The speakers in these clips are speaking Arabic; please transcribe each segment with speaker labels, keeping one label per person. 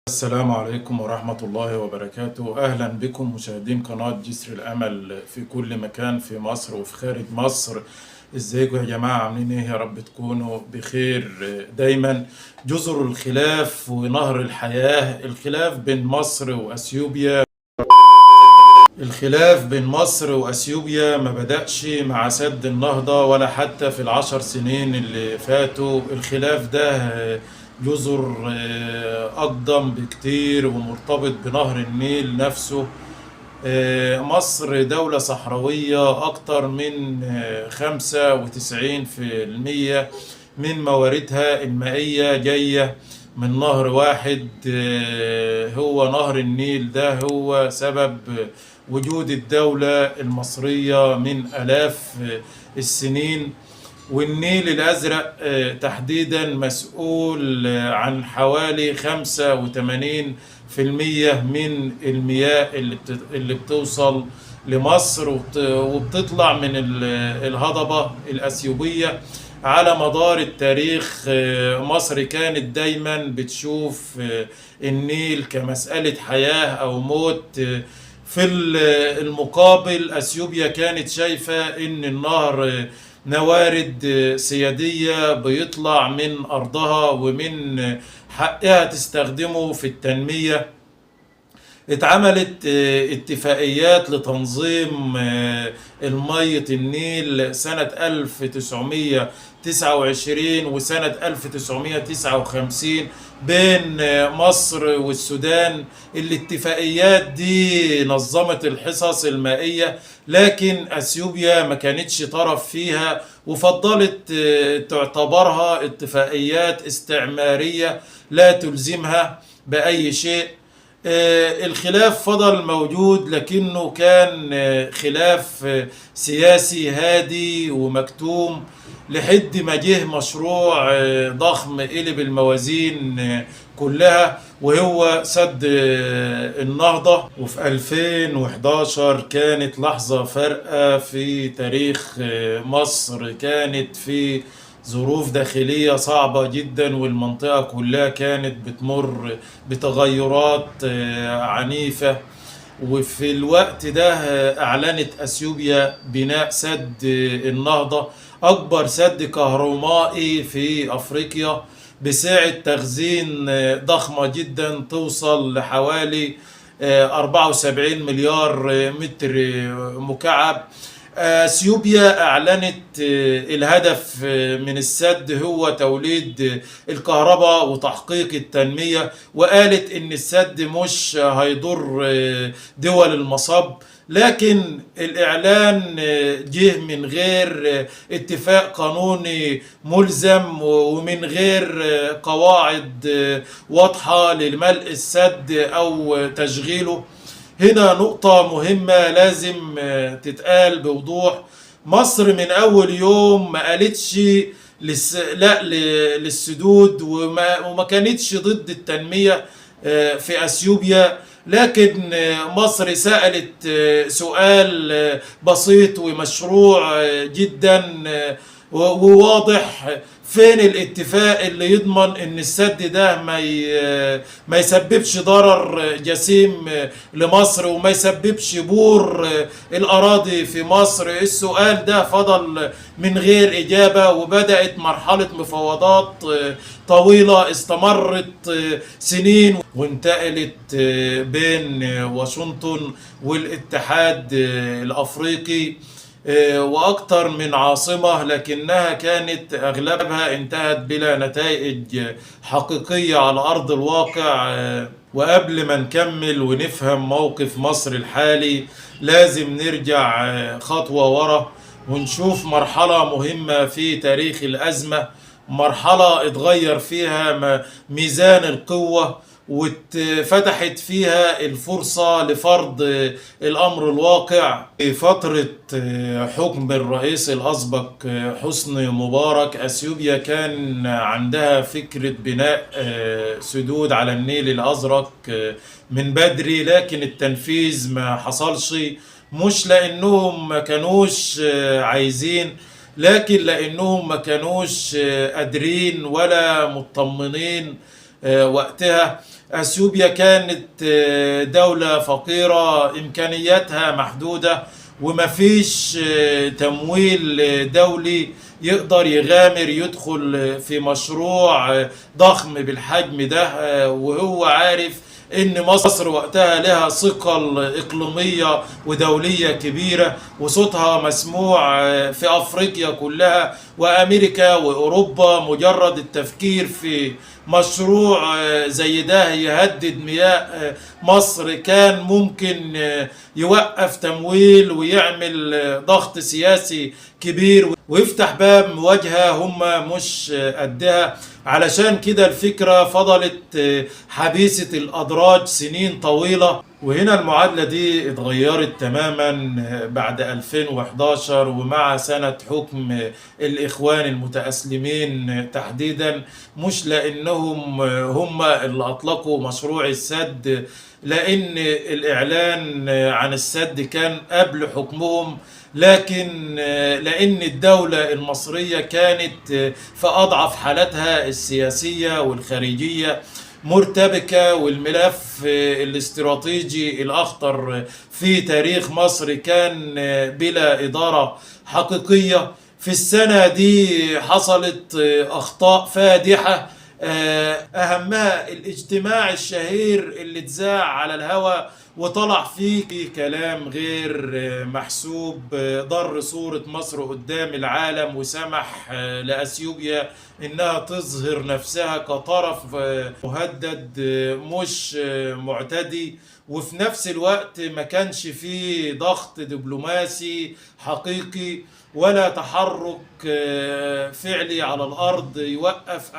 Speaker 1: السلام عليكم ورحمة الله وبركاته. أهلا بكم مشاهدين قناة جسر الأمل في كل مكان في مصر وفي خارج مصر. ازيكم يا جماعة؟ عاملين ايه؟ يا رب تكونوا بخير دايما. جزر الخلاف ونهر الحياة، الخلاف بين مصر وأثيوبيا. الخلاف بين مصر وأثيوبيا ما بدأش مع سد النهضة ولا حتى في ال10 سنين اللي فاتوا. الخلاف ده جزر أقدم بكتير ومرتبط بنهر النيل نفسه. مصر دولة صحراوية، أكتر من 95% من مواردها المائية جاية من نهر واحد، هو نهر النيل. ده هو سبب وجود الدولة المصرية من آلاف السنين. والنيل الأزرق تحديدا مسؤول عن حوالي 85% من المياه اللي بتوصل لمصر وبتطلع من الهضبة الأثيوبية. على مدار التاريخ مصر كانت دايما بتشوف النيل كمسألة حياة أو موت. في المقابل أثيوبيا كانت شايفة إن النهر موارد سيادية بيطلع من أرضها ومن حقها تستخدمه في التنمية. اتعملت اتفاقيات لتنظيم المية النيل سنة 1929 وسنة 1959 بين مصر والسودان. الاتفاقيات دي نظمت الحصص المائية، لكن أثيوبيا ما كانتش طرف فيها وفضلت تعتبرها اتفاقيات استعمارية لا تلزمها بأي شيء. الخلاف فضل موجود، لكنه كان خلاف سياسي هادي ومكتوم لحد ما جه مشروع ضخم قلب الموازين كلها، وهو سد النهضة. وفي 2011 كانت لحظة فارقة في تاريخ مصر. كانت في ظروف داخلية صعبة جدا، والمنطقة كلها كانت بتمر بتغيرات عنيفة. وفي الوقت ده أعلنت أثيوبيا بناء سد النهضة، أكبر سد كهربائي في أفريقيا بسعة تخزين ضخمة جدا توصل لحوالي 74 مليار متر مكعب. اثيوبيا اعلنت الهدف من السد هو توليد الكهرباء وتحقيق التنمية، وقالت ان السد مش هيضر دول المصب. لكن الاعلان جه من غير اتفاق قانوني ملزم ومن غير قواعد واضحة لملء السد او تشغيله. هنا نقطة مهمة لازم تتقال بوضوح. مصر من أول يوم ما قالتش لا للسدود، وما كانتش ضد التنمية في أثيوبيا. لكن مصر سألت سؤال بسيط ومشروع جدا وواضح: فين الاتفاق اللي يضمن ان السد ده ما يسببش ضرر جسيم لمصر وما يسببش بور الاراضي في مصر؟ السؤال ده فضل من غير اجابة، وبدأت مرحلة مفاوضات طويلة استمرت سنين وانتقلت بين واشنطن والاتحاد الافريقي وأكثر من عاصمة، لكنها كانت أغلبها انتهت بلا نتائج حقيقية على أرض الواقع. وقبل ما نكمل ونفهم موقف مصر الحالي لازم نرجع خطوة ورا ونشوف مرحلة مهمة في تاريخ الأزمة، مرحلة اتغير فيها ميزان القوة واتفتحت فيها الفرصة لفرض الأمر الواقع. في فترة حكم الرئيس الأسبق حسني مبارك، أثيوبيا كان عندها فكرة بناء سدود على النيل الأزرق من بدري، لكن التنفيذ ما حصلش. مش لأنهم ما كانوش عايزين، لكن لأنهم ما كانوش قادرين ولا مطمنين وقتها. أثيوبيا كانت دولة فقيرة إمكانياتها محدودة، ومفيش تمويل دولي يقدر يغامر يدخل في مشروع ضخم بالحجم ده، وهو عارف ان مصر وقتها لها ثقل اقليميه ودوليه كبيره، وصوتها مسموع في افريقيا كلها وامريكا واوروبا. مجرد التفكير في مشروع زي ده يهدد مياه مصر كان ممكن يوقف تمويل ويعمل ضغط سياسي كبير ويفتح باب مواجهة هم مش قدها. علشان كده الفكرة فضلت حبيسة الأدراج سنين طويلة، وهنا المعادلة دي اتغيرت تماما بعد 2011 ومع سنة حكم الإخوان المتأسلمين تحديدا، مش لأنهم هم اللي أطلقوا مشروع السد، لأن الإعلان عن السد كان قبل حكمهم، لكن لأن الدولة المصرية كانت في أضعف حالتها السياسية والخارجية مرتبكة، والملف الاستراتيجي الأخطر في تاريخ مصر كان بلا إدارة حقيقية. في السنة دي حصلت أخطاء فادحة، أهمها الاجتماع الشهير اللي اتذاع على الهوى وطلع فيه كلام غير محسوب ضر صورة مصر قدام العالم، وسمح لأثيوبيا إنها تظهر نفسها كطرف مهدد مش معتدي. وفي نفس الوقت ما كانش فيه ضغط دبلوماسي حقيقي ولا تحرك فعلي على الأرض يوقف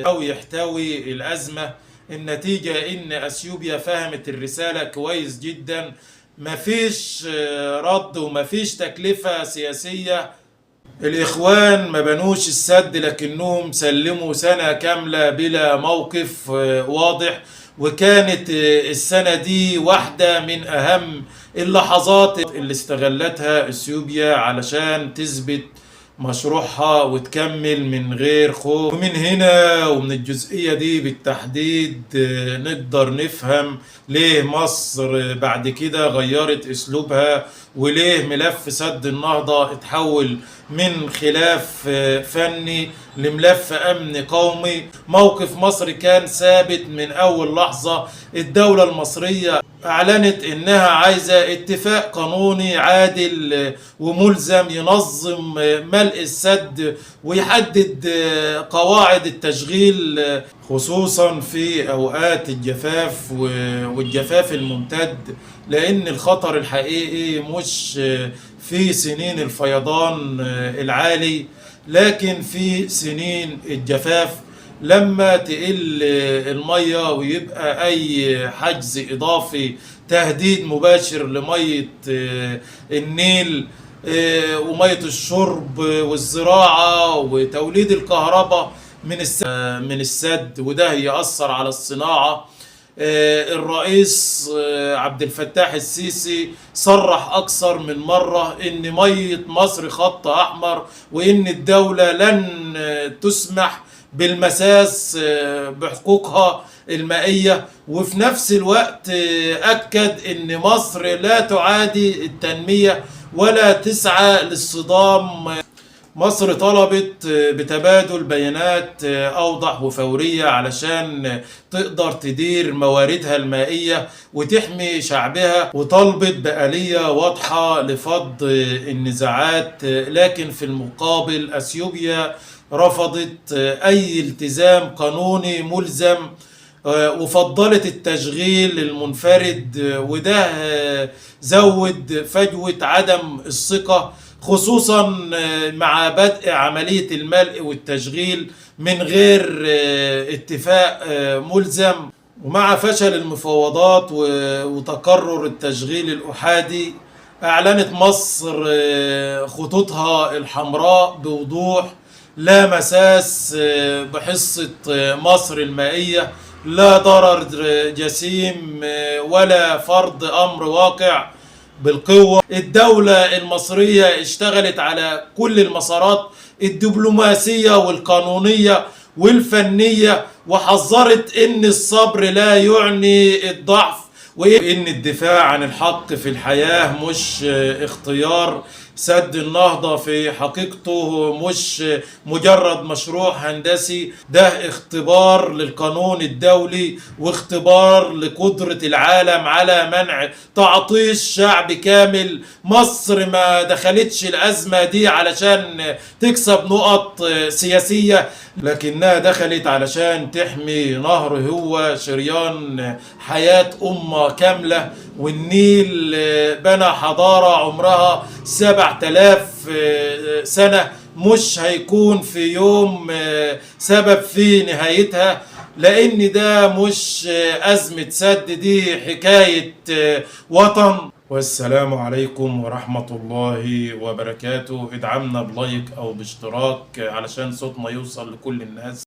Speaker 1: أو يحتوي الأزمة. النتيجة إن أثيوبيا فهمت الرسالة كويس جدا، مفيش رد ومفيش تكلفة سياسية. الإخوان ما بنوش السد لكنهم سلموا سنة كاملة بلا موقف واضح، وكانت السنة دي واحدة من أهم اللحظات اللي استغلتها أثيوبيا علشان تثبت مشروعها وتكمل من غير خوف. ومن هنا ومن الجزئية دي بالتحديد نقدر نفهم ليه مصر بعد كده غيرت اسلوبها، وليه ملف سد النهضة اتحول من خلاف فني لملف امن قومي. موقف مصر كان ثابت من اول لحظة. الدولة المصرية اعلنت انها عايزة اتفاق قانوني عادل وملزم ينظم ملء السد ويحدد قواعد التشغيل، خصوصا في اوقات الجفاف والجفاف الممتد، لان الخطر الحقيقي مش في سنين الفيضان العالي لكن في سنين الجفاف. لما تقل المية ويبقى أي حجز إضافي تهديد مباشر لمية النيل ومية الشرب والزراعة وتوليد الكهرباء من السد، وده يأثر على الصناعة. الرئيس عبد الفتاح السيسي صرح أكثر من مرة إن مية مصر خط أحمر، وإن الدولة لن تسمح بالمساس بحقوقها المائية. وفي نفس الوقت أكد إن مصر لا تعادي التنمية ولا تسعى للصدام. مصر طلبت بتبادل بيانات أوضح وفورية علشان تقدر تدير مواردها المائية وتحمي شعبها، وطلبت بآلية واضحة لفض النزاعات. لكن في المقابل أثيوبيا رفضت أي التزام قانوني ملزم وفضلت التشغيل المنفرد، وده زود فجوة عدم الثقة، خصوصا مع بدء عملية الملء والتشغيل من غير اتفاق ملزم. ومع فشل المفاوضات وتكرر التشغيل الأحادي، أعلنت مصر خطوطها الحمراء بوضوح: لا مساس بحصة مصر المائية، لا ضرر جسيم، ولا فرض أمر واقع بالقوة. الدولة المصرية اشتغلت على كل المسارات الدبلوماسية والقانونية والفنية، وحذرت إن الصبر لا يعني الضعف، وإن الدفاع عن الحق في الحياة مش اختيار. سد النهضة في حقيقته مش مجرد مشروع هندسي، ده اختبار للقانون الدولي واختبار لقدرة العالم على منع تعطيش شعب كامل. مصر ما دخلتش الأزمة دي علشان تكسب نقط سياسية، لكنها دخلت علشان تحمي نهر هو شريان حياة أمة كاملة. والنيل بنى حضارة عمرها 7000 سنة، مش هيكون في يوم سبب في نهايتها، لأن ده مش أزمة سد، دي حكاية وطن. والسلام عليكم ورحمة الله وبركاته. ادعمنا بلايك أو باشتراك علشان صوتنا يوصل لكل الناس.